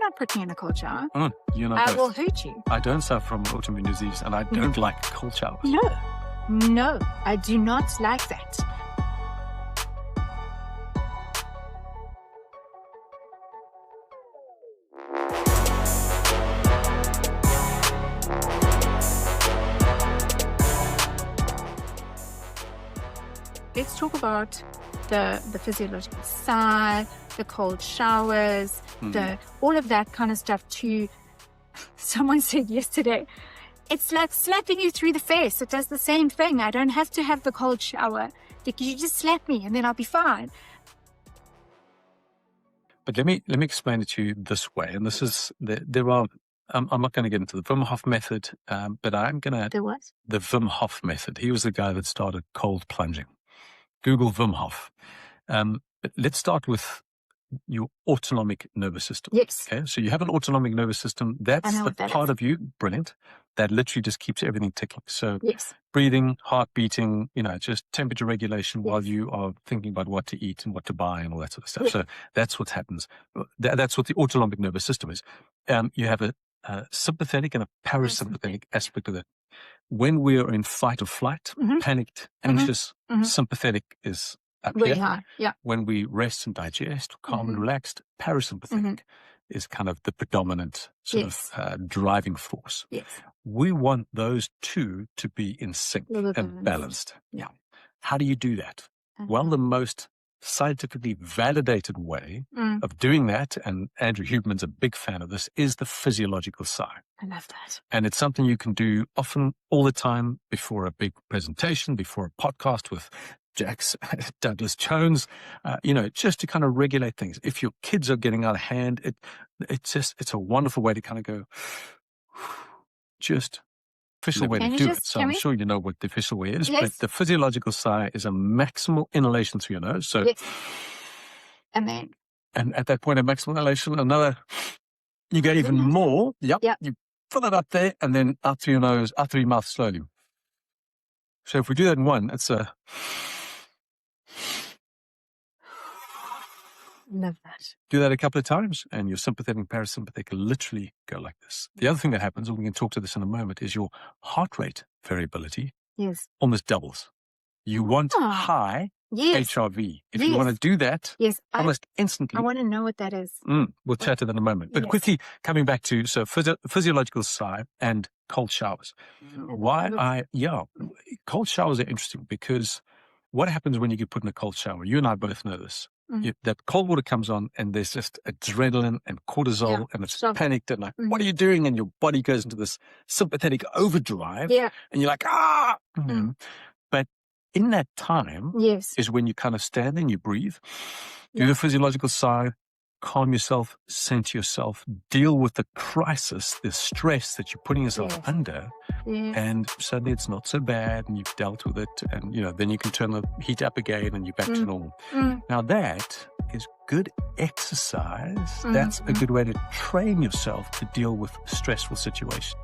not put me in a cold shower. You're not. I will hurt you. I don't suffer from autoimmune disease, and I don't like cold showers. No, I do not like that. Let's talk about the physiological side, the cold showers, all of that kind of stuff too. Someone said yesterday, it's like slapping you through the face. It does the same thing. I don't have to have the cold shower. You just slap me and then I'll be fine. But let me explain it to you this way. And this is, there are, I'm not going to get into the Wim Hof method, but I'm going to... The what? The Wim Hof method. He was the guy that started cold plunging. Google Wim Hof. But let's start with your autonomic nervous system. Yes. Okay. So you have an autonomic nervous system. That's the part of you, brilliant, that literally just keeps everything ticking. So breathing, heart beating, just temperature regulation while you are thinking about what to eat and what to buy and all that sort of stuff. So that's what happens. That's what the autonomic nervous system is. You have a sympathetic and a parasympathetic aspect of it. When we are in fight or flight, panicked, anxious, sympathetic is up really here. high. Yeah. When we rest and digest, calm and relaxed, parasympathetic is kind of the predominant sort of driving force. Yes. We want those two to be in sync and balanced. Yeah. How do you do that? Well, the most scientifically validated way of doing that, and Andrew Huberman's a big fan of this, is the physiological side. I love that. And it's something you can do often, all the time, before a big presentation, before a podcast with Douglas Jones, just to kind of regulate things. If your kids are getting out of hand, it's a wonderful way to kind of go, just official way to do it. So I'm sure you know what the official way is, but the physiological sigh is a maximal inhalation through your nose. So, and then, and at that point of maximal inhalation, you get even more. You fill it up there and then out through your nose, out through your mouth slowly. So if we do that in one, it's a... Love that. Do that a couple of times and your sympathetic and parasympathetic literally go like this. The other thing that happens, and we can talk to this in a moment, is your heart rate variability almost doubles. You want high HRV. If you want to do that almost instantly. I want to know what that is. We'll chat to that in a moment. But quickly coming back to physiological sigh and cold showers. Cold showers are interesting because what happens when you get put in a cold shower? You and I both know this. That cold water comes on and there's just adrenaline and cortisol and it's panicked and like, what are you doing? And your body goes into this sympathetic overdrive and you're like, But in that time is when you kind of stand and you breathe, do the physiological sigh, calm yourself, center yourself, deal with the crisis, the stress that you're putting yourself under, and suddenly it's not so bad and you've dealt with it, and then you can turn the heat up again and you're back to normal. Now that is good exercise. That's a good way to train yourself to deal with stressful situations.